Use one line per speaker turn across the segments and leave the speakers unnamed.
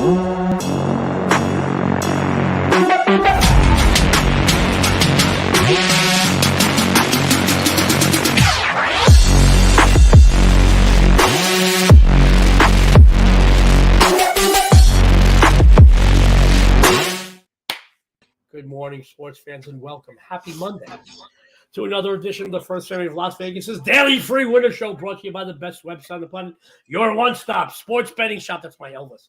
Good morning, sports fans, and welcome. Happy Monday to another edition of the First Family of Las Vegas's daily free winter show, brought to you by the best website on the planet, your one-stop sports betting shop. That's my Elvis.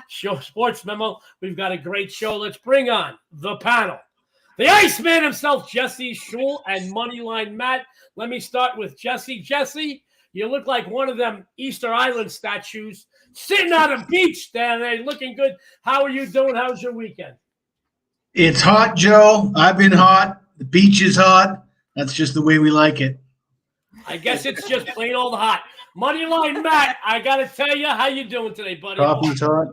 Show Sports Memo. We've got a great show. Let's bring on the panel. The Iceman himself, Jesse Schule, and Moneyline Matt. Let me start with Jesse. Jesse, you look like one of them Easter Island statues sitting on a beach down there, looking good. How are you doing? How's your weekend?
It's hot, Joe. I've been hot. The beach is hot. That's just the way we like it.
I guess it's just plain old hot. Moneyline Matt, I got to tell you, how you doing today, buddy?
Coffee's hot.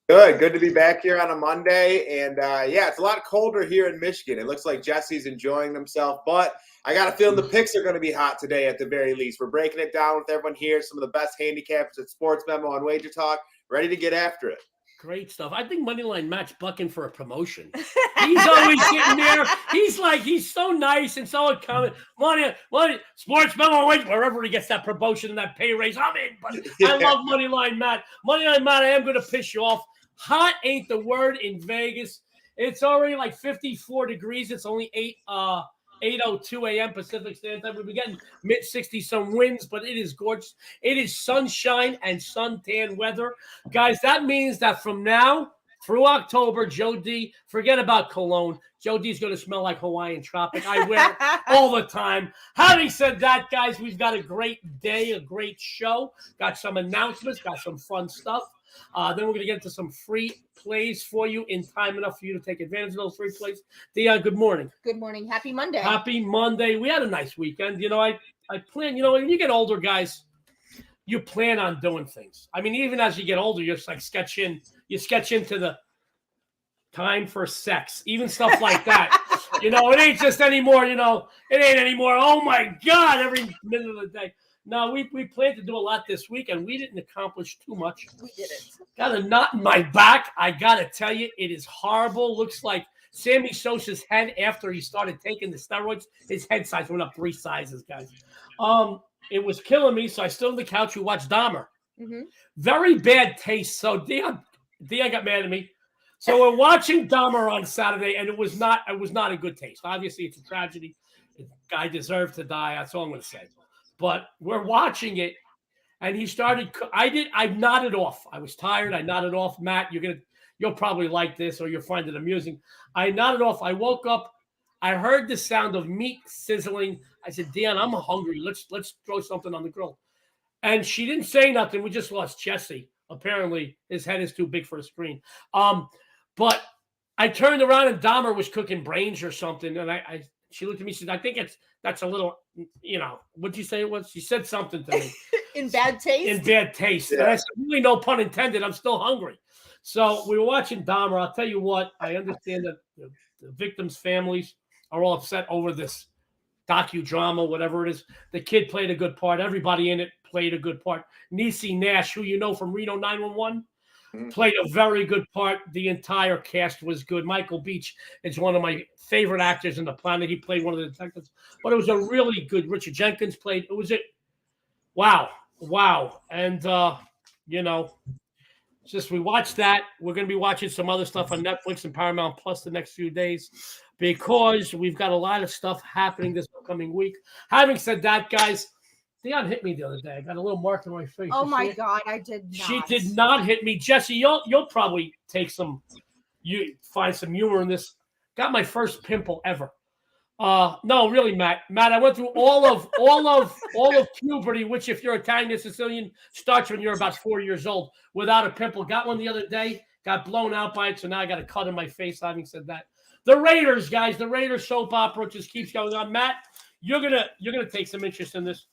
Good to be back here on a Monday. And, it's a lot colder here in Michigan. It looks like Jesse's enjoying himself. But I got a feeling the picks are going to be hot today at the very least. We're breaking it down with everyone here, some of the best handicappers at Sports Memo on Wager Talk, ready to get after it.
Great stuff. I think Moneyline Matt's bucking for a promotion. He's always sitting there. He's so nice and so accommodating. Money, Sports Memo, wherever he gets that promotion and that pay raise, I'm in. But I love Moneyline Matt. Moneyline Matt, I am going to piss you off. Hot ain't the word in Vegas. It's already like 54 degrees. It's only 8:02 a.m. Pacific Standard Time. We've been getting mid-60s, some winds, but it is gorgeous. It is sunshine and suntan weather. Guys, that means that from now through October, Joe D, forget about cologne. Joe D's going to smell like Hawaiian tropic. I wear it all the time. Having said that, guys, we've got a great day, a great show. Got some announcements, got some fun stuff. Then we're going to get into some free plays for you in time enough for you to take advantage of those free plays. Dionne, good morning.
Good morning. Happy Monday.
Happy Monday. We had a nice weekend. You know, I plan, when you get older, guys, you plan on doing things. I mean, even as you get older, you just like sketch into the time for sex, even stuff like that. It ain't just anymore, it ain't anymore. Oh my God, every minute of the day. No, we planned to do a lot this week, and we didn't accomplish too much.
We didn't.
Got a knot in my back. I got to tell you, it is horrible. Looks like Sammy Sosa's head after he started taking the steroids. His head size went up 3 sizes, guys. It was killing me, so I stood on the couch. We watched Dahmer. Mm-hmm. Very bad taste. So Dionne got mad at me. So we're watching Dahmer on Saturday, and it was not a good taste. Obviously, it's a tragedy. The guy deserved to die. That's all I'm going to say. But we're watching it, and he started. I nodded off. I was tired. I nodded off. Matt, you'll probably like this, or you'll find it amusing. I nodded off. I woke up. I heard the sound of meat sizzling. I said, Dionne, I'm hungry. Let's throw something on the grill. And she didn't say nothing. We just lost Jesse. Apparently, his head is too big for a screen. But I turned around, and Dahmer was cooking brains or something, and she looked at me. She said, I think that's a little, what'd you say it was? She said something to me.
In bad taste?
In bad taste. Yeah. And I said, really, no pun intended. I'm still hungry. So we were watching Dahmer. I'll tell you what, I understand that the victims' families are all upset over this docudrama, whatever it is. The kid played a good part. Everybody in it played a good part. Niecy Nash, who you know from Reno 911, played a very good part. The entire cast was good. Michael Beach is one of my favorite actors on the planet. He played one of the detectives. But it was a really good. Richard Jenkins played. It was it. Wow. And, just we watched that. We're going to be watching some other stuff on Netflix and Paramount Plus the next few days because we've got a lot of stuff happening this upcoming week. Having said that, guys, Dionne hit me the other day. I got a little mark on my face.
Oh my God, I did not.
She did not hit me. Jesse, you'll probably you find some humor in this. Got my first pimple ever. No, really, Matt. I went through all of puberty, which if you're Italian or Sicilian, starts when you're about 4 years old without a pimple. Got one the other day, got blown out by it, so now I got a cut in my face. Having said that, the Raiders, guys, the Raiders soap opera just keeps going on. Matt, you're gonna take some interest in this.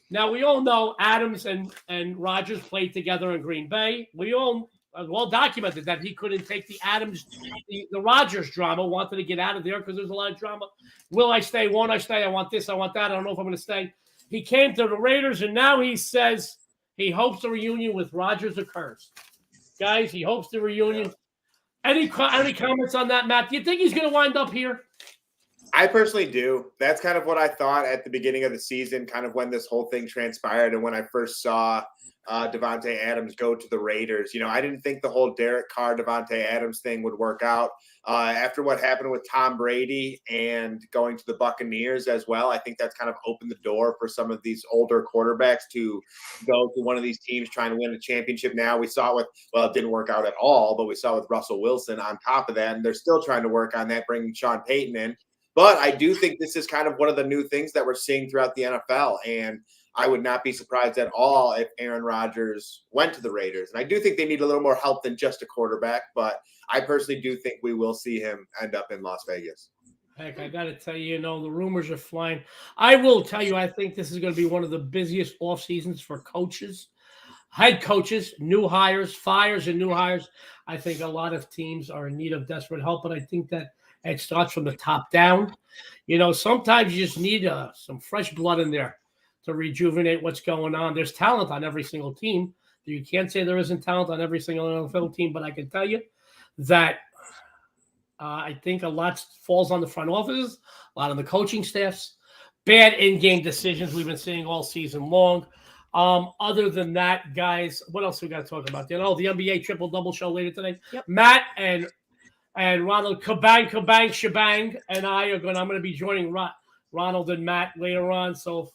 Now, we all know Adams and Rodgers played together in Green Bay. We all well documented that he couldn't take the Rodgers drama, wanted to get out of there because there's a lot of drama. Will I stay? Won't I stay? I want this. I want that. I don't know if I'm going to stay. He came to the Raiders, and now he says he hopes the reunion with Rodgers occurs. guys. He hopes the reunion. Any comments on that, Matt? Do you think he's going to wind up here?
I personally do. That's kind of what I thought at the beginning of the season, kind of when this whole thing transpired and when I first saw Davante Adams go to the Raiders. I didn't think the whole Derek Carr, Davante Adams thing would work out. After what happened with Tom Brady and going to the Buccaneers as well, I think that's kind of opened the door for some of these older quarterbacks to go to one of these teams trying to win a championship. Now we saw it didn't work out at all, but we saw with Russell Wilson on top of that, and they're still trying to work on that, bringing Sean Payton in. But I do think this is kind of one of the new things that we're seeing throughout the NFL, and I would not be surprised at all if Aaron Rodgers went to the Raiders. And I do think they need a little more help than just a quarterback, but I personally do think we will see him end up in Las Vegas.
Heck, I got to tell you, the rumors are flying. I will tell you, I think this is going to be one of the busiest off seasons for coaches, head coaches, new hires, fires and new hires. I think a lot of teams are in need of desperate help, but I think that it starts from the top down. Sometimes you just need some fresh blood in there to rejuvenate what's going on. There's talent on every single team. You can't say there isn't talent on every single NFL team, but I can tell you that I think a lot falls on the front offices, a lot on the coaching staffs, bad in-game decisions we've been seeing all season long. Other than that, guys, what else we got to talk about? The NBA triple-double show later today.
Yep.
Matt and Ronald, kabang, shebang, and I'm going to be joining Ronald and Matt later on. So if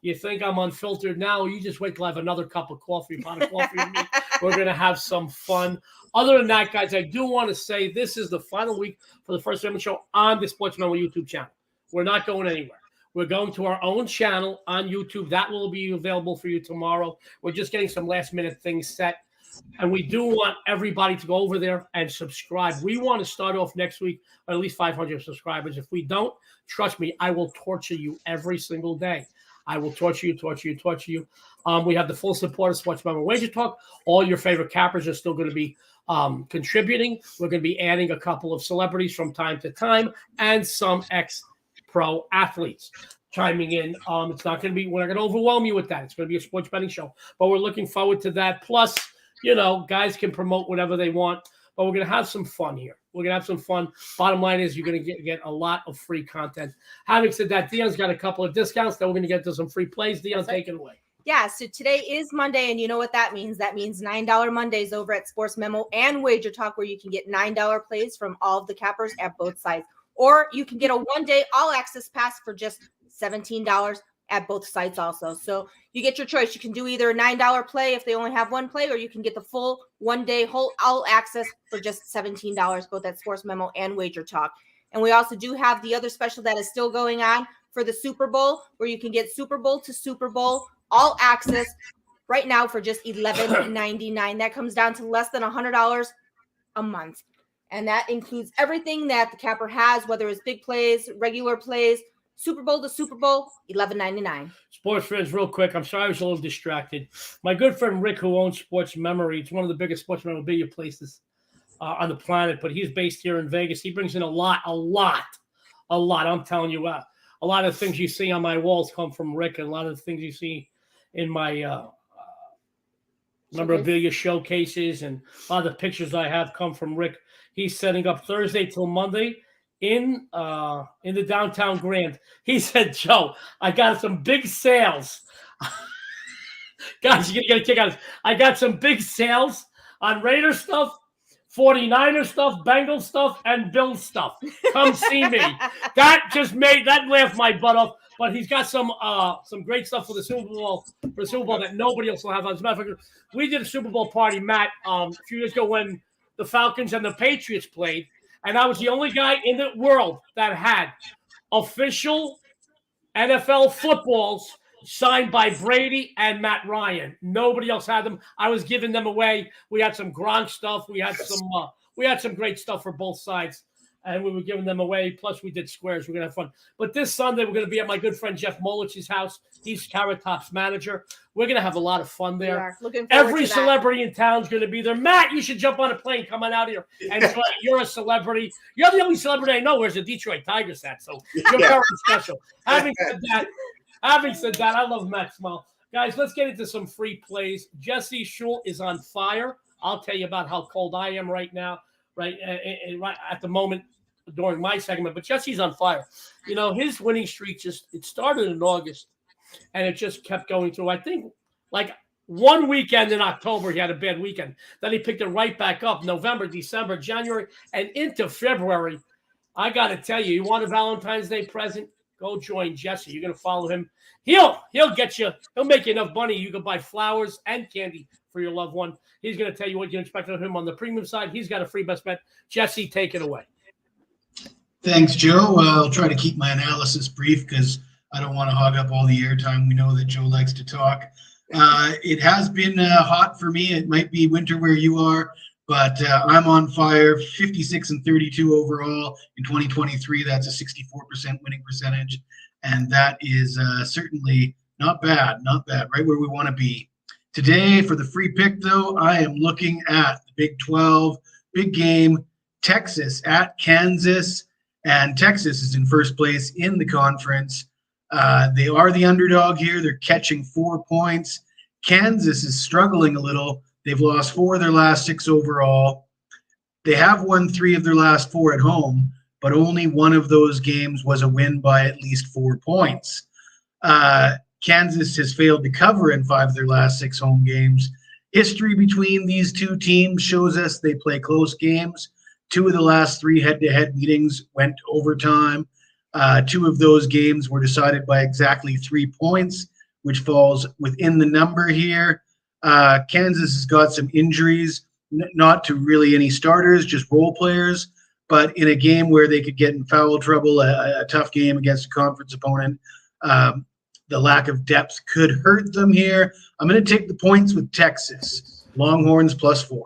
you think I'm unfiltered now, you just wait till I have another cup of coffee, pot of coffee with me. We're going to have some fun. Other than that, guys, I do want to say this is the final week for the First Amendment Show on the Sports Memo YouTube channel. We're not going anywhere. We're going to our own channel on YouTube. That will be available for you tomorrow. We're just getting some last-minute things set. And we do want everybody to go over there and subscribe. We want to start off next week at least 500 subscribers. If we don't, trust me, I will torture you every single day. I will torture you. We have the full support of Sports Memo Wager Talk. All your favorite cappers are still going to be contributing. We're going to be adding a couple of celebrities from time to time and some ex-pro athletes chiming in. It's not going to be, we're not going to overwhelm you with that. It's going to be a sports betting show, but we're looking forward to that. Plus, guys can promote whatever they want, but we're going to have some fun here. We're going to have some fun. Bottom line is you're going to get a lot of free content. Having said that, Dionne's got a couple of discounts that we're going to get to some free plays. Dionne, take it away.
Yeah, so today is Monday, and you know what that means. That means $9 Mondays over at Sports Memo and Wager Talk, where you can get $9 plays from all of the cappers at both sides. Or you can get a one-day all-access pass for just $17 at both sites also. So you get your choice. You can do either a $9 play if they only have one play, or you can get the full one-day whole all-access for just $17, both at Sports Memo and Wager Talk. And we also do have the other special that is still going on for the Super Bowl, where you can get Super Bowl to Super Bowl all access right now for just $11.99. That comes down to less than $100 a month. And that includes everything that the capper has, whether it's big plays, regular plays, Super Bowl to Super Bowl, $11.99.
Sports friends, real quick. I'm sorry I was a little distracted. My good friend Rick, who owns Sports Memory, it's one of the biggest sports memorabilia places on the planet, but he's based here in Vegas. He brings in a lot. I'm telling you what. A lot of things you see on my walls come from Rick, and a lot of the things you see in my memorabilia showcases, and a lot of the pictures I have come from Rick. He's setting up Thursday till Monday in the downtown Grand. He said, Joe, I got some big sales. Guys, you're going to get a kick out of this. I got some big sales on Raider stuff, 49er stuff, Bengals stuff, and Bills stuff. Come see me. That laughed my butt off. But he's got some great stuff for the Super Bowl that nobody else will have. As a matter of fact, we did a Super Bowl party, Matt, a few years ago when the Falcons and the Patriots played, and I was the only guy in the world that had official NFL footballs signed by Brady and Matt Ryan. Nobody else had them. I was giving them away. We had some Gronk stuff. We had some great stuff for both sides, and we were giving them away. Plus, we did squares. We're going to have fun. But this Sunday, we're going to be at my good friend Jeff Molich's house. He's Carrot Top's manager. We're going to have a lot of fun there.
We are. Looking forward
Every
to that.
celebrity in town is going to be there. Matt, you should jump on a plane. Come on out here. And you're a celebrity. You're the only celebrity I know wears a Detroit Tigers hat, so you're very special. Having said that, I love Matt Small. Guys, let's get into some free plays. Jesse Schule is on fire I'll tell you about how cold I am right now, right at the moment during my segment. But Jesse's on fire. His winning streak it started in August, and it just kept going through. I think like one weekend in October, he had a bad weekend. Then he picked it right back up. November, December, January, and into February. I got to tell you, you want a Valentine's Day present? Go join Jesse. You're going to follow him. He'll get you. He'll make you enough money. You can buy flowers and candy for your loved one. He's going to tell you what you expect of him on the premium side. He's got a free best bet. Jesse, take it away.
Thanks, Joe. I'll try to keep my analysis brief because I don't want to hog up all the airtime. We know that Joe likes to talk. It has been hot for me. It might be winter where you are, but I'm on fire. 56-32 overall in 2023. That's a 64% winning percentage, and that is certainly not bad. Not bad. Right where we want to be. Today, for the free pick, though, I am looking at the Big 12, big game, Texas at Kansas, and Texas is in first place in the conference. They are the underdog here. They're catching 4 points. Kansas is struggling a little. They've lost 4 of their last 6 overall. They have won 3 of their last 4 at home, but only one of those games was a win by at least 4 points. Kansas has failed to cover in 5 of their last 6 home games. History between these two teams shows us they play close games. 2 of the last 3 head-to-head meetings went overtime. 2 of those games were decided by exactly 3 points, which falls within the number here. Kansas has got some injuries, not to really any starters, just role players. But in a game where they could get in foul trouble, a tough game against a conference opponent, the lack of depth could hurt them here. I'm going to take the points with Texas. Longhorns +4.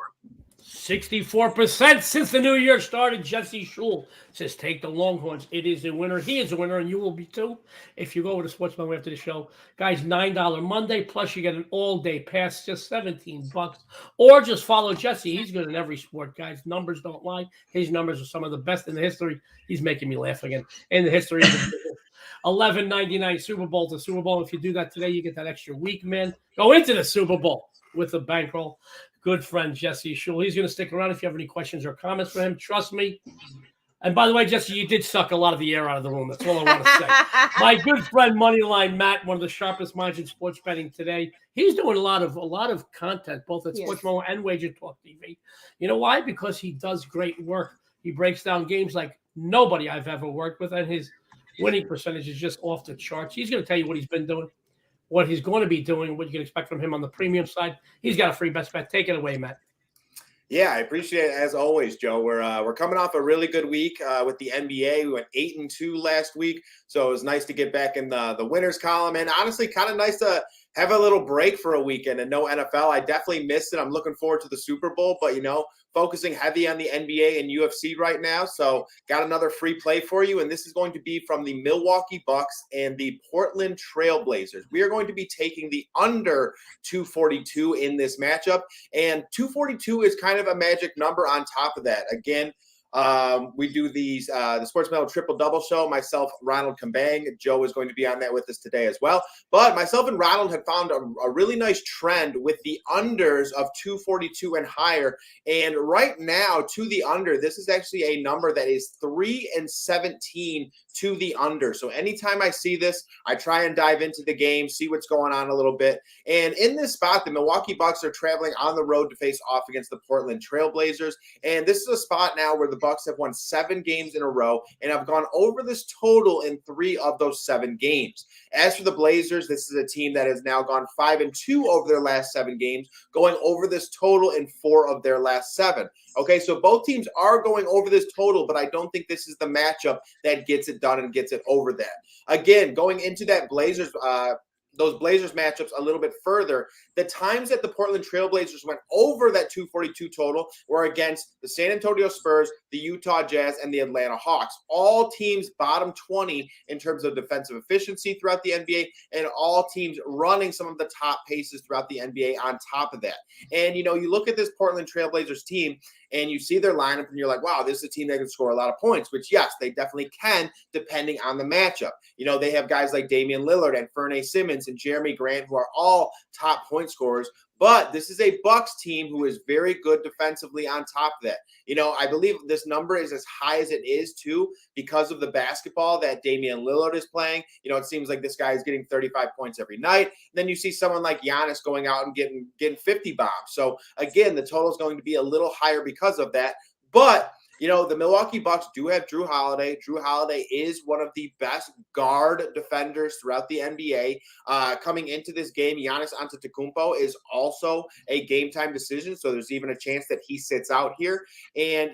64% since the new year started. Jesse Schule says, take the Longhorns. It is a winner. He is a winner, and you will be too if you go over to Sportsman after the show. Guys, $9 Monday, plus you get an all-day pass, just $17. Or just follow Jesse. He's good in every sport, guys. Numbers don't lie. His numbers are some of the best in the history. He's making me laugh again. In the history of the $11.99 Super Bowl to Super Bowl. If you do that today, you get that extra week, man. Go into the Super Bowl with a bankroll. Good friend, Jesse Schule. He's going to stick around if you have any questions or comments for him. Trust me. And by the way, Jesse, you did suck a lot of the air out of the room. That's all I want to say. My good friend, Moneyline Matt, one of the sharpest minds in sports betting today. He's doing a lot of content, both at Sports Memo and Wager Talk TV. You know why? Because he does great work. He breaks down games like nobody I've ever worked with, and his winning percentage is just off the charts. He's going to tell you what he's been doing, what he's going to be doing, what you can expect from him on the premium side. He's got a free best bet. Take it away, Matt.
Yeah, I appreciate it as always, Joe. We're coming off a really good week with the NBA. We went 8-2 last week, so it was nice to get back in the winners column, and honestly, kind of nice to have a little break for a weekend and no NFL. I definitely missed it. I'm looking forward to the Super Bowl, but focusing heavy on the NBA and UFC right now. So got another free play for you, and this is going to be from the Milwaukee Bucks and the Portland Trail Blazers. We are going to be taking the under 242 in this matchup, and 242 is kind of a magic number on top of that. Again, we do the Sports Medal Triple Double show. Myself, Ronald Kambang. Joe is going to be on that with us today as well. But myself and Ronald had found a really nice trend with the unders of 242 and higher. And right now, to the under, this is actually a number that is 3-17 to the under. So anytime I see this, I try and dive into the game, see what's going on a little bit. And in this spot, the Milwaukee Bucks are traveling on the road to face off against the Portland Trail Blazers. And this is a spot now where the Bucks have won 7 games in a row and have gone over this total in 3 of those 7 games. As for the Blazers, this is a team that has now gone 5-2 over their last 7 games, going over this total in 4 of their last 7. Okay, so both teams are going over this total, but I don't think this is the matchup that gets it done and gets it over that. Again, going into that Blazers those Blazers matchups a little bit further, the times that the Portland Trail Blazers went over that 242 total were against the San Antonio Spurs, the Utah Jazz, and the Atlanta Hawks. All teams bottom 20 in terms of defensive efficiency throughout the NBA, and all teams running some of the top paces throughout the NBA on top of that. And, you look at this Portland Trail Blazers team, and you see their lineup, and you're like, wow, this is a team that can score a lot of points, which, yes, they definitely can, depending on the matchup. They have guys like Damian Lillard and Fernay Simmons and Jeremy Grant, who are all top point point scorers. But this is a Bucks team who is very good defensively on top of that. I believe this number is as high as it is, too, because of the basketball that Damian Lillard is playing. It seems like this guy is getting 35 points every night. Then you see someone like Giannis going out and getting 50 bombs. So, again, the total is going to be a little higher because of that. But the Milwaukee Bucks do have Drew Holiday. Drew Holiday is one of the best guard defenders throughout the NBA. Coming into this game, Giannis Antetokounmpo is also a game-time decision, so there's even a chance that he sits out here. And,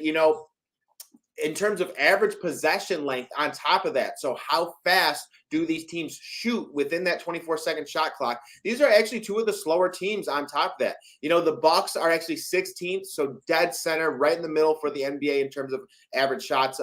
in terms of average possession length on top of that, so how fast do these teams shoot within that 24-second shot clock? These are actually two of the slower teams on top of that. The Bucks are actually 16th, so dead center, right in the middle for the NBA in terms of average shots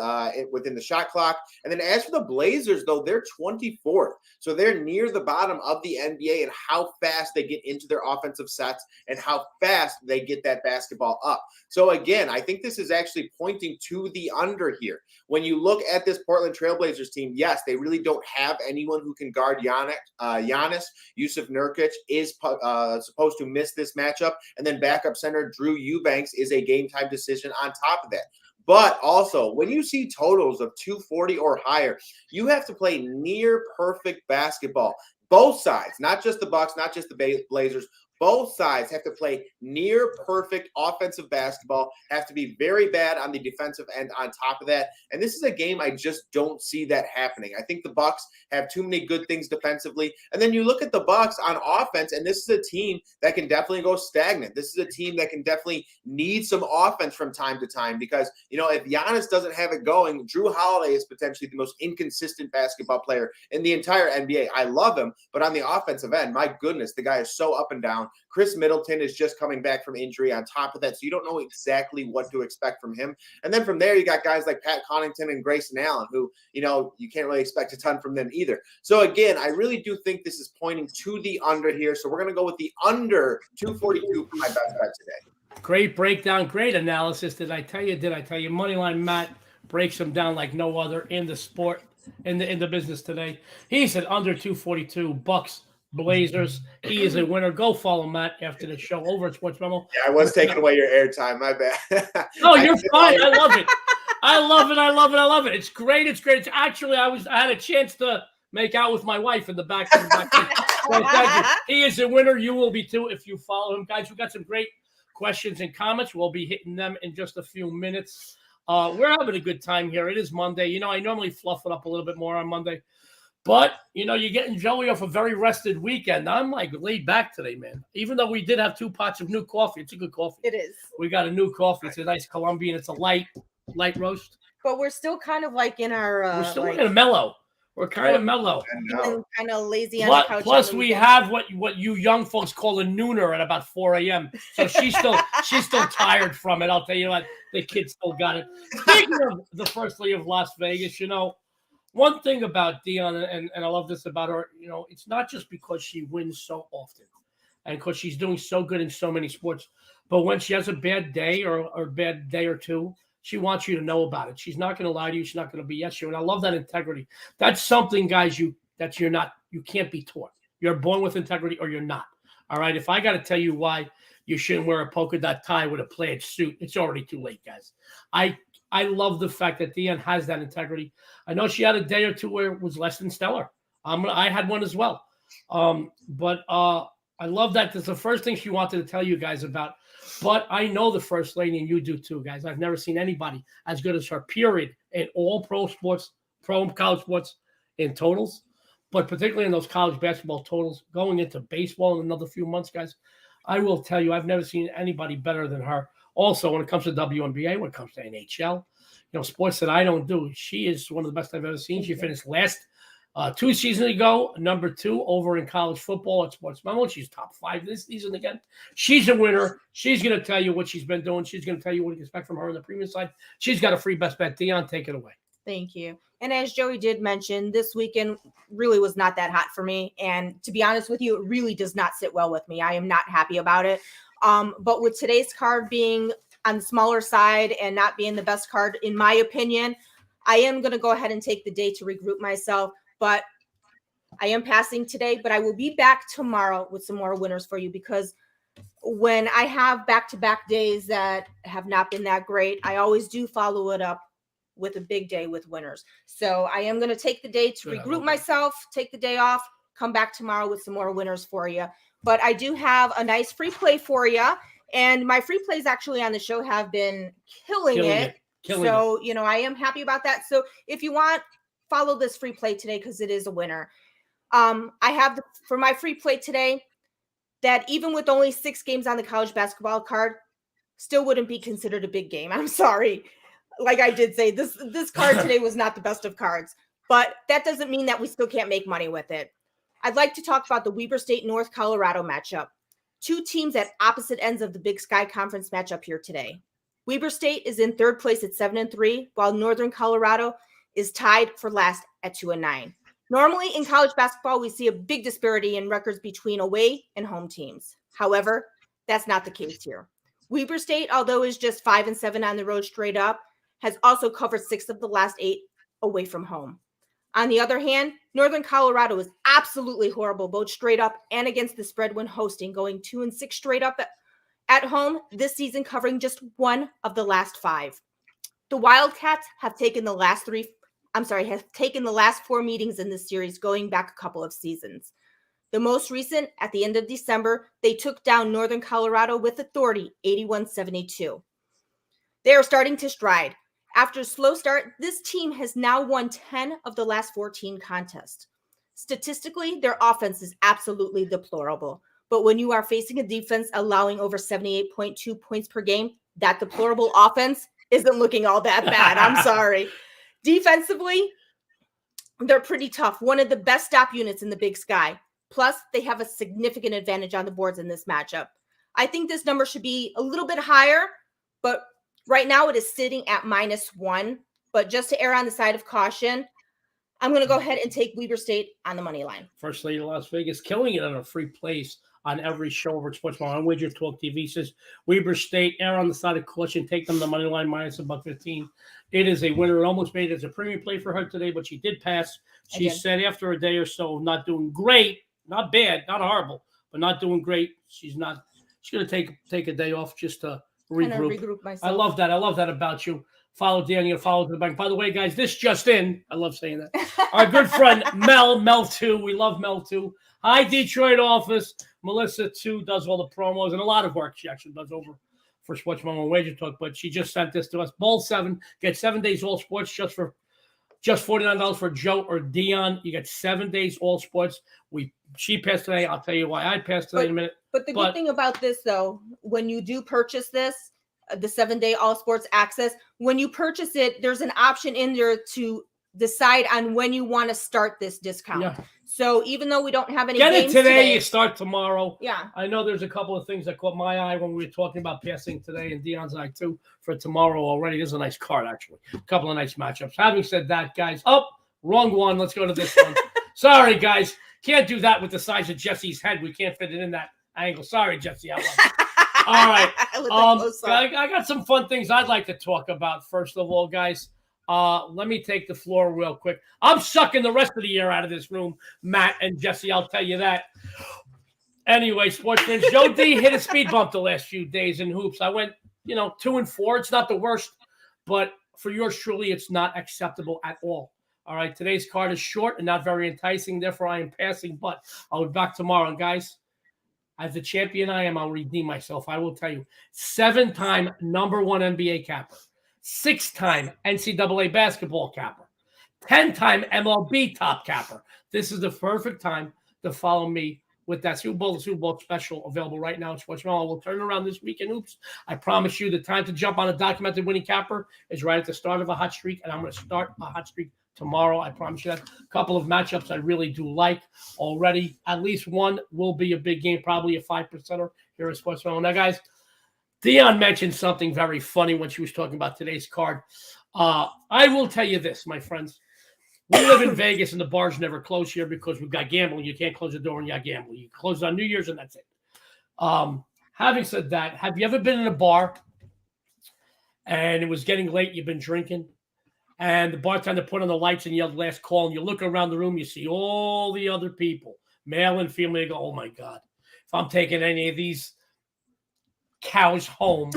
within the shot clock. And then as for the Blazers, though, they're 24th. So they're near the bottom of the NBA and how fast they get into their offensive sets and how fast they get that basketball up. So again, I think this is actually pointing to the under here. When you look at this Portland Trailblazers team, yes, they really don't have anyone who can guard Giannis. Yusuf Nurkic is supposed to miss this matchup. And then backup center Drew Eubanks is a game-time decision on top of that. But also, when you see totals of 240 or higher, you have to play near perfect basketball. Both sides, not just the Bucks, not just the Blazers, both sides have to play near perfect offensive basketball, have to be very bad on the defensive end on top of that. And this is a game I just don't see that happening. I think the Bucks have too many good things defensively. And then you look at the Bucks on offense, and this is a team that can definitely go stagnant. This is a team that can definitely need some offense from time to time because, if Giannis doesn't have it going, Drew Holiday is potentially the most inconsistent basketball player in the entire NBA. I love him, but on the offensive end, my goodness, the guy is so up and down. Chris Middleton is just coming back from injury on top of that, so you don't know exactly what to expect from him. And then from there, you got guys like Pat Connaughton and Grayson Allen, who, you can't really expect a ton from them either. So again, I really do think this is pointing to the under here. So we're going to go with the under 242 for my best bet today.
Great breakdown, great analysis. Did I tell you? Moneyline Matt breaks them down like no other in the sport, in the business today. He said under 242 Bucks. Blazers. He is a winner. Go follow Matt after the show over at Sports Memo.
Yeah, I was taking away your airtime. My bad.
No, you're fine. I love it. I love it. It's great. It's actually I had a chance to make out with my wife in the back. So thank you. He is a winner. You will be too if you follow him, guys. We got some great questions and comments. We'll be hitting them in just a few minutes. We're having a good time here. It is Monday. I normally fluff it up a little bit more on Monday. But, you're getting Joey off a very rested weekend. I'm laid back today, man. Even though we did have 2 pots of new coffee. It's a good coffee.
It is.
We got a new coffee. It's a nice Colombian. It's a light roast.
But we're still kind of in our...
we're still kind of mellow. We're kind of mellow.
Kind of lazy on the couch.
Plus we have what you young folks call a nooner at about 4 a.m. So she's still tired from it. I'll tell you what, the kids still got it. Speaking of the First Lady of Las Vegas, one thing about Dionne, and I love this about her, it's not just because she wins so often and because she's doing so good in so many sports, but when she has a bad day or a bad day or two, she wants you to know about it. She's not going to lie to you. She's not going to BS you. And I love that integrity. That's something, guys, you can't be taught. You're born with integrity or you're not. All right. If I got to tell you why you shouldn't wear a polka dot tie with a plaid suit, it's already too late, guys. I love the fact that Dionne has that integrity. I know she had a day or two where it was less than stellar. I had one as well. But I love that. That's the first thing she wanted to tell you guys about. But I know the First Lady, and you do too, guys. I've never seen anybody as good as her, period, in all pro sports, pro and college sports in totals, but particularly in those college basketball totals. Going into baseball in another few months, guys, I will tell you, I've never seen anybody better than her. Also, when it comes to WNBA, when it comes to NHL, sports that I don't do, she is one of the best I've ever seen. She finished last 2 seasons ago, number 2 over in college football at Sports Memo. She's top 5 this season again. She's a winner. She's going to tell you what she's been doing. She's going to tell you what you expect from her on the premium side. She's got a free best bet. Dionne, take it away.
Thank you. And as Joey did mention, this weekend really was not that hot for me. And to be honest with you, it really does not sit well with me. I am not happy about it. But with today's card being on the smaller side and not being the best card, in my opinion, I am going to go ahead and take the day to regroup myself. But I am passing today, but I will be back tomorrow with some more winners for you, because when I have back-to-back days that have not been that great, I always do follow it up with a big day with winners. So I am going to take the day to regroup myself, take the day off, come back tomorrow with some more winners for you. But I do have a nice free play for you. And my free plays actually on the show have been killing it. So, you know, I am happy about that. So if you want, follow this free play today, because it is a winner. I have for my free play today that even with only 6 games on the college basketball card, still wouldn't be considered a big game. I'm sorry. Like I did say, this card today was not the best of cards, but that doesn't mean that we still can't make money with it. I'd like to talk about the Weber State North Colorado matchup. 2 teams at opposite ends of the Big Sky Conference matchup here today. Weber State is in 3rd place at 7-3, while Northern Colorado is tied for last at 2-9. Normally in college basketball, we see a big disparity in records between away and home teams. However, that's not the case here. Weber State, although is just 5-7 on the road straight up, has also covered 6 of the last 8 away from home. On the other hand, Northern Colorado is absolutely horrible, both straight up and against the spread when hosting, going 2-6 straight up at home this season, covering just 1 of the last 5. The Wildcats have taken the last 4 meetings in this series, going back a couple of seasons. The most recent, at the end of December, they took down Northern Colorado with authority, 81-72. They are starting to stride. After a slow start, this team has now won 10 of the last 14 contests. Statistically, their offense is absolutely deplorable. But when you are facing a defense allowing over 78.2 points per game, that deplorable offense isn't looking all that bad. I'm sorry. Defensively, they're pretty tough. One of the best stop units in the Big Sky. Plus, they have a significant advantage on the boards in this matchup. I think this number should be a little bit higher, but right now it is sitting at -1. But just to err on the side of caution, I'm going to go ahead and take Weber State on the money line.
First Lady of Las Vegas, killing it on a free place on every show over at Sports Bar on Wager Talk TV. Says Weber State, err on the side of caution, take them the money line -115. It is a winner. It almost made it as a premium play for her today, but she did pass. She said after a day or so of not doing great, not bad, not horrible, but not doing great, she's going to take a day off just to regroup myself. I love that. I love that about you. Follow Danny and follow to the bank. By the way, guys, this just in. I love saying that. Our good friend Mel too. We love Mel too. Hi, Detroit office. Melissa too does all the promos and a lot of work. She actually does over for Sports Mom and Wager Talk. But she just sent this to us. Bowl 7. Get 7 days all sports just $49 for Joe or Dionne. You get 7 days all sports. She passed today. I'll tell you why I passed today in a minute.
But the good thing about this, though, when you do purchase this, the 7-day all sports access, when you purchase it, there's an option in there to decide on when you want to start this discount. Yeah. So even though we don't have any games
today, you start tomorrow.
Yeah.
I know there's a couple of things that caught my eye when we were talking about passing today, and Dion's eye too for tomorrow already. This is a nice card, actually. A couple of nice matchups. Having said that, guys, wrong one. Let's go to this one. Sorry, guys. Can't do that with the size of Jesse's head. We can't fit it in that angle. Sorry, Jesse. I love it. All right. I got some fun things I'd like to talk about. First of all, guys, let me take the floor real quick. I'm sucking the rest of the air out of this room, Matt and Jesse. I'll tell you that. Anyway, sports fans, Joe D hit a speed bump the last few days in hoops. I went, 2-4. It's not the worst, but for yours truly, it's not acceptable at all. All right. Today's card is short and not very enticing. Therefore, I am passing, but I'll be back tomorrow. And guys, as the champion I am, I'll redeem myself. I will tell you, 7-time number 1 NBA capper, 6-time NCAA basketball capper, 10-time MLB top capper. This is the perfect time to follow me with that Super Bowl special available right now at Sports Mall. We'll turn around this weekend. Oops. I promise you the time to jump on a documented winning capper is right at the start of a hot streak, and I'm going to start a hot streak tomorrow. I promise you that. A couple of matchups I really do like already. At least one will be a big game, probably a 5%er here at Sports Mall. Now, guys, Dionne mentioned something very funny when she was talking about today's card. I will tell you this, my friends. We live in Vegas, and the bars never close here because we've got gambling. You can't close the door when you got gambling. You close on New Year's, and that's it. Having said that, have you ever been in a bar and it was getting late, you've been drinking, and the bartender put on the lights and yelled last call, and you look around the room, you see all the other people, male and female, you go, oh my God, if I'm taking any of these cows home,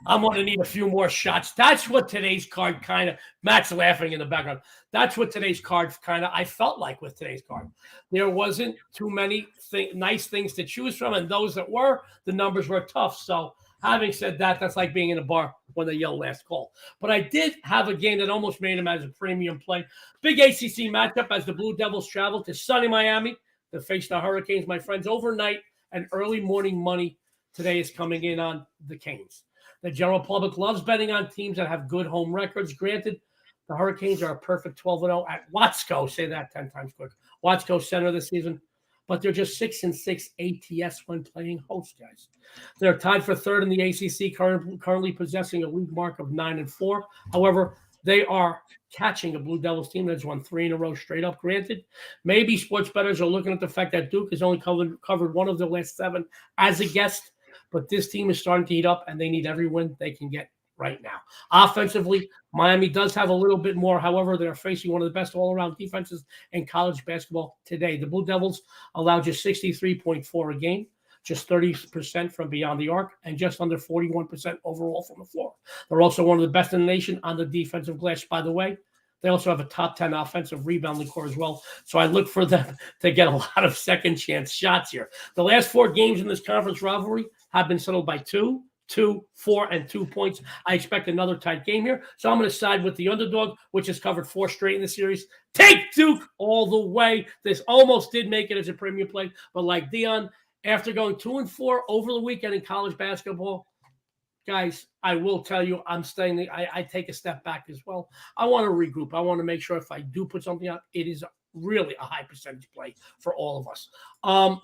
I'm going to need a few more shots. That's what today's card kind of, Matt's laughing in the background. That's what today's card kind of, I felt like with today's card. There wasn't too many nice things to choose from, and those that were, the numbers were tough. So having said that, that's like being in a bar when they yell last call. But I did have a game that almost made him as a premium play. Big ACC matchup as the Blue Devils travel to sunny Miami to face the Hurricanes, my friends, overnight and early morning money today is coming in on the Canes. The general public loves betting on teams that have good home records. Granted, the Hurricanes are a perfect 12-0 at Watsco. Say that 10 times quick. Watsco Center this season. But they're just 6-6 ATS when playing host, guys. They're tied for third in the ACC, currently possessing a league mark of 9-4. However, they are catching a Blue Devils team that's won 3 in a row straight up. Granted, maybe sports bettors are looking at the fact that Duke has only covered one of the last 7 as a guest. But this team is starting to heat up, and they need every win they can get right now. Offensively, Miami does have a little bit more. However, they're facing one of the best all-around defenses in college basketball today. The Blue Devils allow just 63.4 a game, just 30% from beyond the arc, and just under 41% overall from the floor. They're also one of the best in the nation on the defensive glass, by the way. They also have a top 10 offensive rebounding core as well. So I look for them to get a lot of second chance shots here. The last 4 games in this conference rivalry have been settled by 2, 4, and 2 points. I expect another tight game here. So I'm going to side with the underdog, which has covered 4 straight in the series. Take Duke all the way. This almost did make it as a premium play. But like Dionne, after going 2-4 over the weekend in college basketball, guys, I will tell you, I'm staying. I take a step back as well. I want to regroup. I want to make sure if I do put something out, it is really a high percentage play for all of us.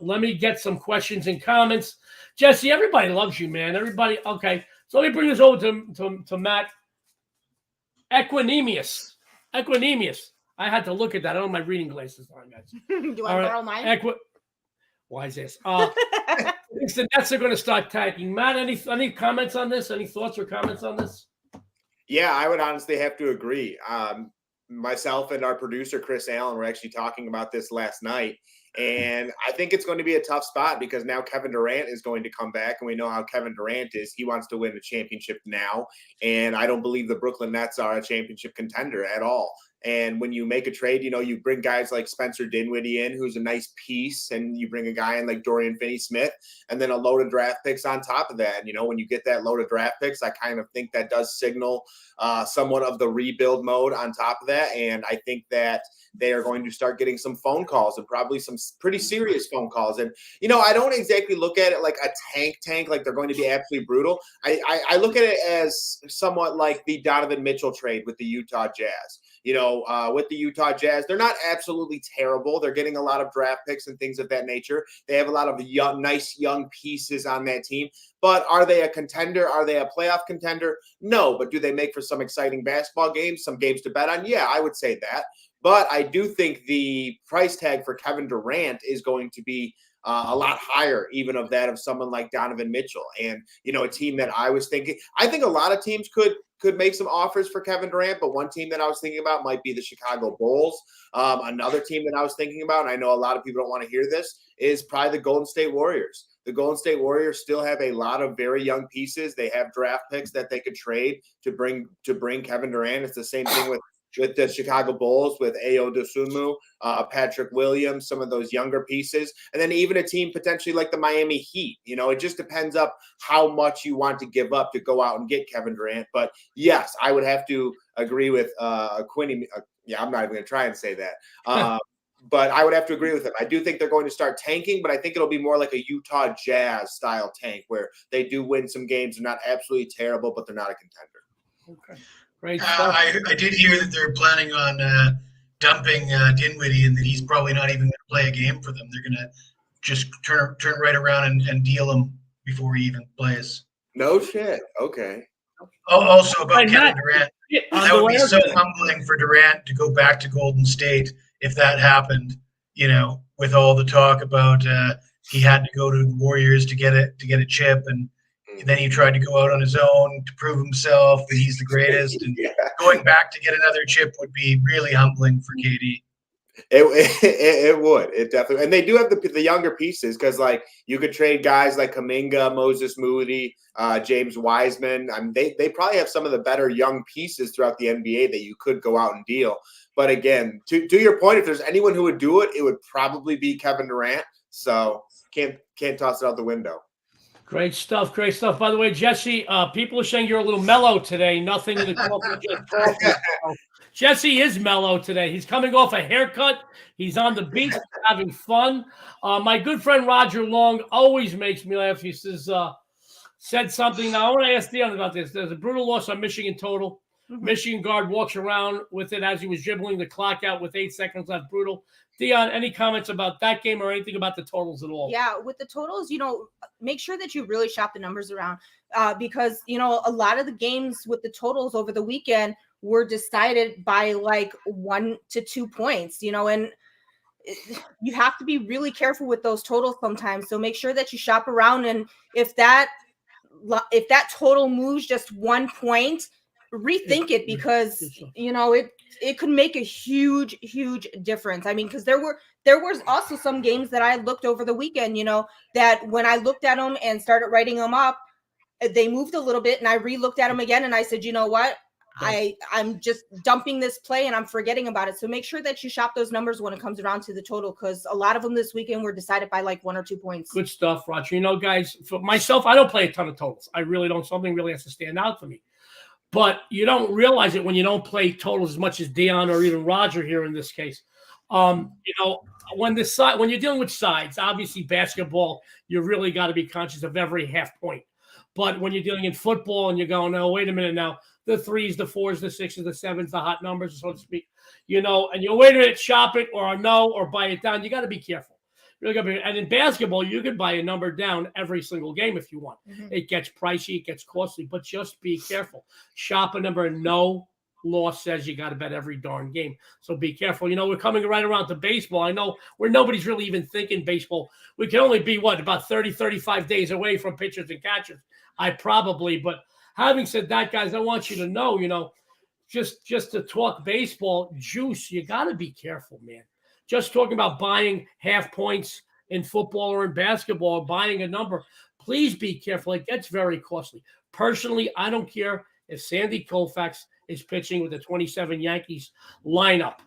Let me get some questions and comments. Jesse, everybody loves you, man. Everybody. Okay, so let me bring this over to Matt. Equanimous. I had to look at that. I don't have my reading glasses on, guys.
Do you want to borrow mine?
Why is this? The Nets are going to start tanking. Matt, any comments on this? Any thoughts or comments on this?
Yeah, I would honestly have to agree. Myself and our producer, Chris Allen, were actually talking about this last night. And I think it's going to be a tough spot because now Kevin Durant is going to come back. And we know how Kevin Durant is. He wants to win a championship now. And I don't believe the Brooklyn Nets are a championship contender at all. And when you make a trade, you bring guys like Spencer Dinwiddie in, who's a nice piece, and you bring a guy in like Dorian Finney-Smith, and then a load of draft picks on top of that. And, when you get that load of draft picks, I kind of think that does signal somewhat of the rebuild mode on top of that. And I think that they are going to start getting some phone calls and probably some pretty serious phone calls. And, I don't exactly look at it like a tank, like they're going to be absolutely brutal. I look at it as somewhat like the Donovan Mitchell trade with the Utah Jazz. With the Utah Jazz, they're not absolutely terrible. They're getting a lot of draft picks and things of that nature. They have a lot of nice young pieces on that team. But are they a contender? Are they a playoff contender? No. But do they make for some exciting basketball games, some games to bet on? Yeah, I would say that. But I do think the price tag for Kevin Durant is going to be a lot higher, even of that of someone like Donovan Mitchell. And, a team that I was thinking, I think a lot of teams could make some offers for Kevin Durant, but one team that I was thinking about might be the Chicago Bulls. Another team that I was thinking about, and I know a lot of people don't want to hear this, is probably the Golden State Warriors. The Golden State Warriors still have a lot of very young pieces. They have draft picks that they could trade to bring Kevin Durant. It's the same thing with the Chicago Bulls with Ayo Dosunmu, Patrick Williams, some of those younger pieces, and then even a team potentially like the Miami Heat. It just depends up how much you want to give up to go out and get Kevin Durant. But yes, I would have to agree with Quinny. I'm not even going to try and say that. But I would have to agree with him. I do think they're going to start tanking, but I think it'll be more like a Utah Jazz style tank where they do win some games. They're not absolutely terrible, but they're not a contender.
Okay. Great.
I did hear that they're planning on dumping Dinwiddie and that he's probably not even going to play a game for them. They're going to just turn right around and deal him before he even plays.
No shit. Okay.
Also about Kevin Durant, that would be so humbling for Durant to go back to Golden State if that happened, with all the talk about he had to go to the Warriors to get a chip and Then he tried to go out on his own to prove himself that he's the greatest. And going back to get another chip would be really humbling for KD.
It would. It definitely. And they do have the younger pieces because, like, you could trade guys like Kuminga, Moses Moody, James Wiseman. I mean, they probably have some of the better young pieces throughout the NBA that you could go out and deal. But again, to your point, if there's anyone who would do it, it would probably be Kevin Durant. So can't toss it out the window.
Great stuff. Great stuff. By the way, Jesse, people are saying you're a little mellow today. Nothing in the coffee. Jesse is mellow today. He's coming off a haircut. He's on the beach having fun. My good friend Roger Long always makes me laugh. He says, said something. Now, I want to ask Dionne about this. There's a brutal loss on Michigan total. Mm-hmm. Michigan guard walks around with it as he was dribbling the clock out with 8 seconds left. Brutal. Dionne, any comments about that game or anything about the totals at all?
Yeah, with the totals, make sure that you really shop the numbers around because, a lot of the games with the totals over the weekend were decided by like 1 to 2 points, and you have to be really careful with those totals sometimes. So make sure that you shop around. And if that total moves just 1 point, rethink it because, it could make a huge, huge difference. I mean, because there was also some games that I looked over the weekend, that when I looked at them and started writing them up, they moved a little bit and I re-looked at them again. And I said, you know what? I'm just dumping this play and I'm forgetting about it. So make sure that you shop those numbers when it comes around to the total, because a lot of them this weekend were decided by like 1 or 2 points.
Good stuff, Roger. Guys, for myself, I don't play a ton of totals. I really don't. Something really has to stand out for me. But you don't realize it when you don't play totals as much as Dionne or even Roger here in this case. When you're dealing with sides, obviously basketball, you really got to be conscious of every half point. But when you're dealing in football and you're going, oh, wait a minute now, the 3s, the 4s, the 6s, the 7s, the hot numbers, so to speak, and you're waiting to shop it or no or buy it down, you got to be careful. And in basketball, you can buy a number down every single game if you want. Mm-hmm. It gets pricey, it gets costly, but just be careful. Shop a number. No law says you got to bet every darn game. So be careful. We're coming right around to baseball. I know where nobody's really even thinking baseball. We can only be, about 30, 35 days away from pitchers and catchers. But having said that, guys, I want you to know, just to talk baseball, juice, you got to be careful, man. Just talking about buying half points in football or in basketball, or buying a number, please be careful. It gets very costly. Personally, I don't care if Sandy Koufax is pitching with the 27 Yankees lineup,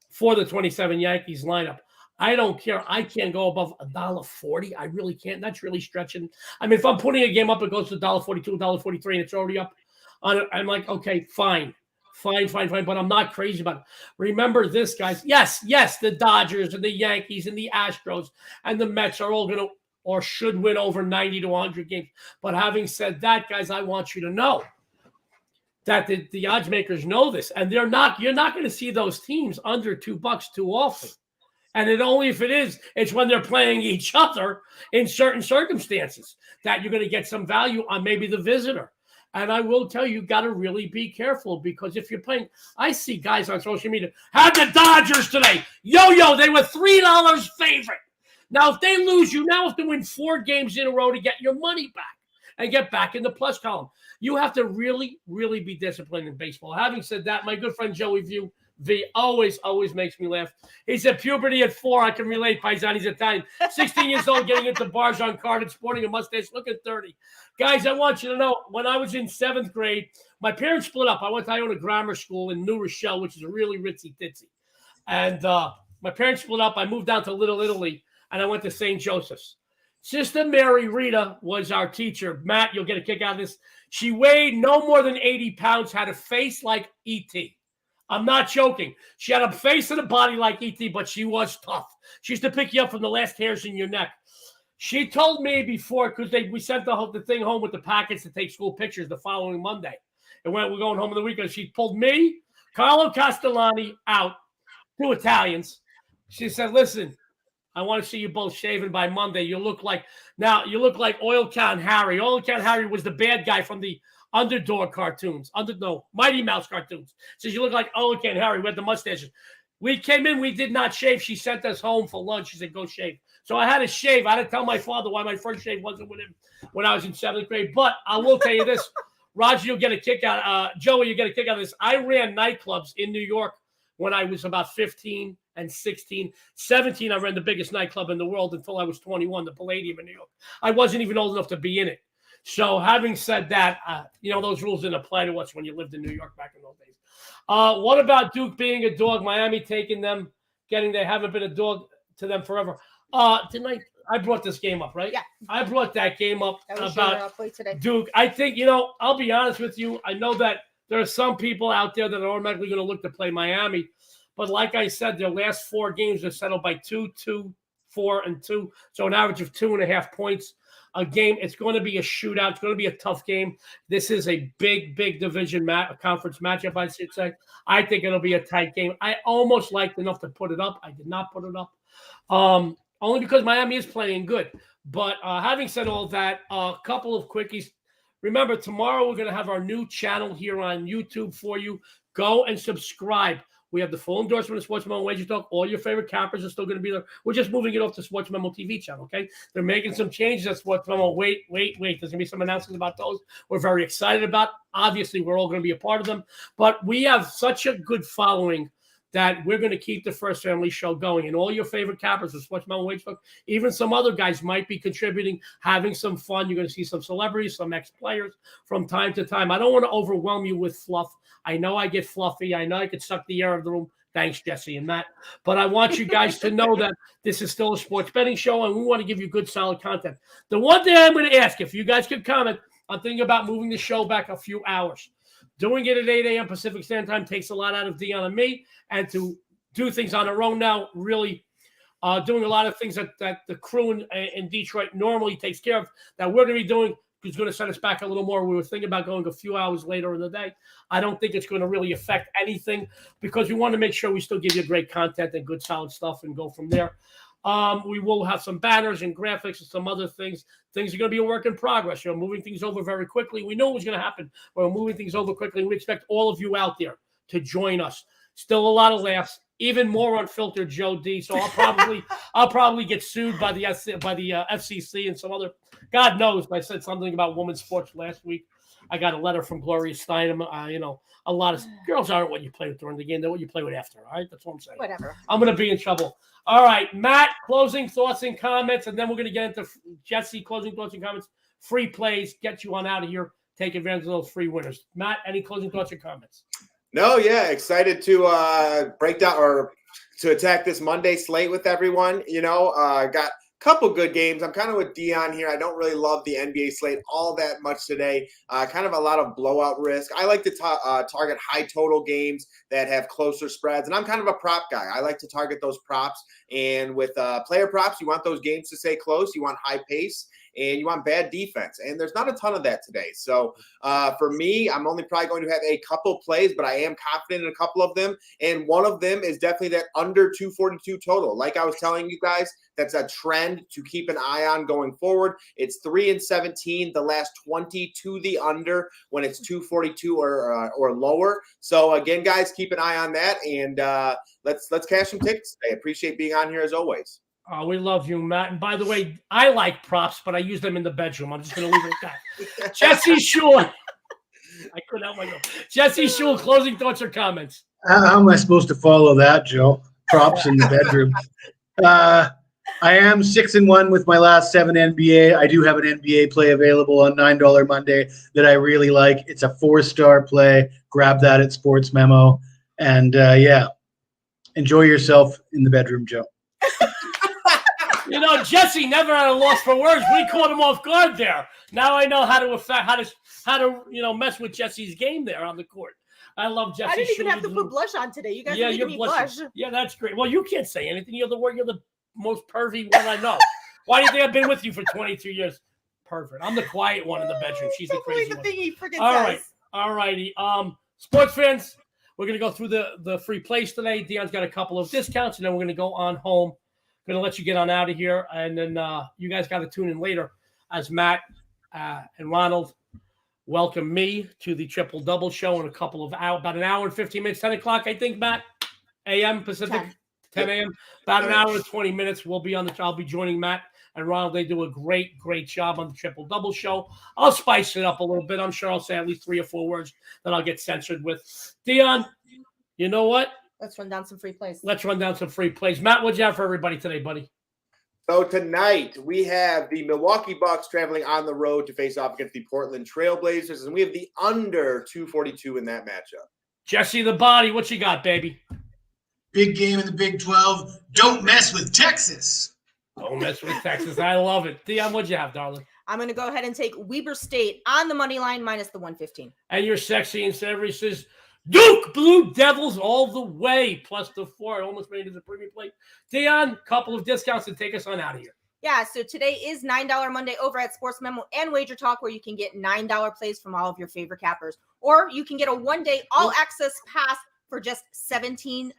for the 27 Yankees lineup. I don't care. I can't go above $1.40. I really can't. That's really stretching. I mean, if I'm putting a game up, it goes to $1.42, $1.43, and it's already up on it. I'm like, okay, fine. But I'm not crazy about it. Remember this, guys. Yes, the Dodgers and the Yankees and the Astros and the Mets are all going to or should win over 90 to 100 games. But having said that, guys, I want you to know that the odds makers know this, and you're not going to see those teams under $2 too often. And it's when they're playing each other in certain circumstances that you're going to get some value on maybe the visitor. And I will tell you, got to really be careful, because if you're playing, I see guys on social media, had the Dodgers today. They were $3 favorite. Now, if they lose, you now have to win 4 games in a row to get your money back and get back in the plus column. You have to really, really be disciplined in baseball. Having said that, my good friend Joey V always makes me laugh. He said, puberty at 4. I can relate, Paisan. He's Italian. 16 years old, getting into bars on card and sporting a mustache, looking 30. Guys, I want you to know, when I was in 7th grade, my parents split up. I went to Iona Grammar School in New Rochelle, which is a really ritzy-titsy. And my parents split up. I moved down to Little Italy, and I went to St. Joseph's. Sister Mary Rita was our teacher. Matt, you'll get a kick out of this. She weighed no more than 80 pounds, had a face like E.T. I'm not joking. She had a face and a body like E.T., but she was tough. She used to pick you up from the last hairs in your neck. She told me before, because we sent the thing home with the packets to take school pictures the following Monday. And when we're going home on the weekend, she pulled me, Carlo Castellani, out, 2 Italians. She said, listen, I want to see you both shaven by Monday. You look like Oil Can Harry. Oil Can Harry was the bad guy from the Underdog cartoons. Mighty Mouse cartoons. Says you look like Oil Can Harry with the mustaches. We came in, we did not shave. She sent us home for lunch. She said, go shave. So I had to shave. I had to tell my father why my first shave wasn't with him when I was in 7th grade. But I will tell you this, Roger, you'll get a kick out. Joey, you get a kick out of this. I ran nightclubs in New York when I was about 15 and 16. 17, I ran the biggest nightclub in the world until I was 21, the Palladium in New York. I wasn't even old enough to be in it. So having said that, those rules didn't apply to us when you lived in New York back in those days. What about Duke being a dog? Miami taking them, they haven't been a dog to them forever. Tonight, I brought this game up, right?
Yeah.
I brought that game up about Duke. I think, I'll be honest with you. I know that there are some people out there that are automatically going to look to play Miami. But like I said, their last 4 games are settled by 2, 2, 4, and 2. So an average of 2.5 points a game. It's going to be a shootout. It's going to be a tough game. This is a big division conference matchup, I should say. I think it'll be a tight game. I almost liked enough to put it up. I did not put it up. Only because Miami is playing good. But having said all that, a couple of quickies. Remember, tomorrow we're going to have our new channel here on YouTube for you. Go and subscribe. We have the full endorsement of Sports Memo Wager Talk. All your favorite cappers are still going to be there. We're just moving it off to Sports Memo TV channel, okay? They're making some changes at Sports Memo. Wait. There's going to be some announcements about those we're very excited about. Obviously, we're all going to be a part of them. But we have such a good following that we're going to keep the First Family Show going. And all your favorite cappers of Sports Memo Wager Talk, even some other guys might be contributing, having some fun. You're going to see some celebrities, some ex-players from time to time. I don't want to overwhelm you with fluff. I know I get fluffy. I know I could suck the air of the room. Thanks, Jesse and Matt. But I want you guys to know that this is still a sports betting show, and we want to give you good, solid content. The one thing I'm going to ask, if you guys could comment, I'm thinking about moving the show back a few hours. Doing it at 8 a.m. Pacific Standard Time takes a lot out of Dionne and me, and to do things on our own now, really doing a lot of things that the crew in Detroit normally takes care of, that we're going to be doing, is going to set us back a little more. We were thinking about going a few hours later in the day. I don't think it's going to really affect anything because we want to make sure we still give you great content and good, solid stuff and go from there. We will have some banners and graphics and some other things. Things are going to be a work in progress. Moving things over very quickly. We know it was going to happen. We're moving things over quickly. We expect all of you out there to join us. Still a lot of laughs. Even more unfiltered Joe D. So I'll probably get sued by the FCC and some other. God knows, I said something about women's sports last week. I got a letter from Gloria Steinem. A lot of girls aren't what you play with during the game; they're what you play with after. All right, that's what I'm saying.
Whatever.
I'm going to be in trouble. All right, Matt, closing thoughts and comments, and then we're going to get into Jesse, closing thoughts and comments. Free plays, get you on out of here. Take advantage of those free winners. Matt, any closing thoughts or comments?
No, yeah, excited to break down or to attack this Monday slate with everyone. Got a couple good games. I'm kind of with Dionne here. I don't really love the NBA slate all that much today. Kind of a lot of blowout risk. I like to target high total games that have closer spreads, and I'm kind of a prop guy. I like to target those props, and with player props, you want those games to stay close. You want high pace, and you want bad defense. And there's not a ton of that today. So for me, I'm only probably going to have a couple plays, but I am confident in a couple of them. And one of them is definitely that under 242 total. Like I was telling you guys, that's a trend to keep an eye on going forward. It's 3-17, the last 20 to the under when it's 242 or lower. So again, guys, keep an eye on that. And let's cash some tickets today. Appreciate being on here as always.
Oh, we love you, Matt. And by the way, I like props, but I use them in the bedroom. I'm just going to leave it at that. Jesse Schule. I couldn't help myself. Jesse Schule, closing thoughts or comments?
How am I supposed to follow that, Joe? Props in the bedroom. I am 6-1 with my last 7 NBA. I do have an NBA play available on $9 Monday that I really like. It's a 4-star play. Grab that at Sports Memo. And enjoy yourself in the bedroom, Joe.
Jesse never had a loss for words. We caught him off guard there. Now I know how to mess with Jesse's game there on the court. I love Jesse.
I didn't even have to put blush on today. You guys are making me blush.
Yeah, that's great. Well, you can't say anything. You're the most pervy one I know. Why do you think I've been with you for 22 years? Pervert. I'm the quiet one in the bedroom. She's the crazy one.
Thing he freaking
All
says.
right. All righty. Sports fans, we're going to go through the free plays today. Dionne's got a couple of discounts, and then we're going to go on home. Going to let you get on out of here, and then you guys got to tune in later as Matt and Ronald welcome me to the Triple Double Show in a couple of hours, about an hour and 15 minutes, 10 o'clock, I think, Matt, a.m. Pacific. 10 a.m. About an hour and 20 minutes. We'll be on the. I'll be joining Matt and Ronald. They do a great job on the Triple Double show. I'll spice it up a little bit. I'm sure I'll say at least 3 or 4 words that I'll get censored with. Dionne, you know what?
Let's run down some free plays.
Matt, what'd you have for everybody today, buddy?
So tonight we have the Milwaukee Bucks traveling on the road to face off against the Portland Trail Blazers, and we have the under 242 in that matchup.
Jesse the Body, what you got, baby?
Big game in the Big 12. Don't mess with Texas.
Don't mess with Texas. I love it. Dionne, what'd you have, darling?
I'm going to go ahead and take Weber State on the money line minus the 115.
And you're sexy and savory says Duke Blue Devils all the way plus the 4. I almost made it as a premium plate. Dionne, couple of discounts and take us on out of here.
Yeah, so today is $9 Monday over at Sports Memo and Wager Talk, where you can get $9 plays from all of your favorite cappers. Or you can get a one-day all-access pass for just $17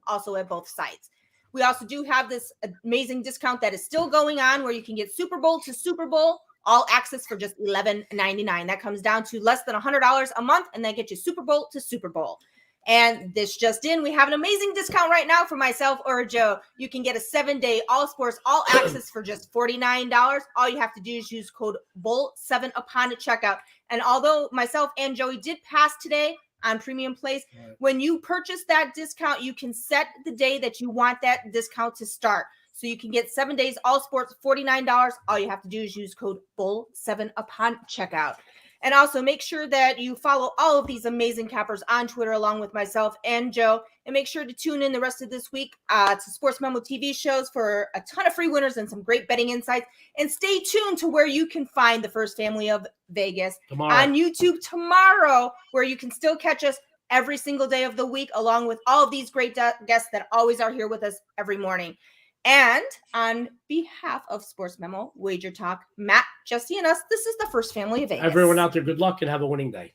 also at both sites. We also do have this amazing discount that is still going on where you can get Super Bowl to Super Bowl all access for just $11.99. That comes down to less than $100 a month, and that gets you Super Bowl to Super Bowl. And this just in, we have an amazing discount right now for myself or Joe. You can get a 7-day all sports, all access for just $49. All you have to do is use code BULL7 upon checkout. And although myself and Joey did pass today on premium plays, when you purchase that discount, you can set the day that you want that discount to start. So you can get 7 days, all sports, $49. All you have to do is use code BULL7 upon checkout. And also make sure that you follow all of these amazing cappers on Twitter along with myself and Joe. And make sure to tune in the rest of this week to Sports Memo TV shows for a ton of free winners and some great betting insights. And stay tuned to where you can find the First Family of Vegas on YouTube tomorrow, where you can still catch us every single day of the week, along with all of these great guests that always are here with us every morning. And on behalf of Sports Memo, Wager Talk, Matt, Jesse, and us, this is the First Family of Vegas.
Everyone out there, good luck and have a winning day.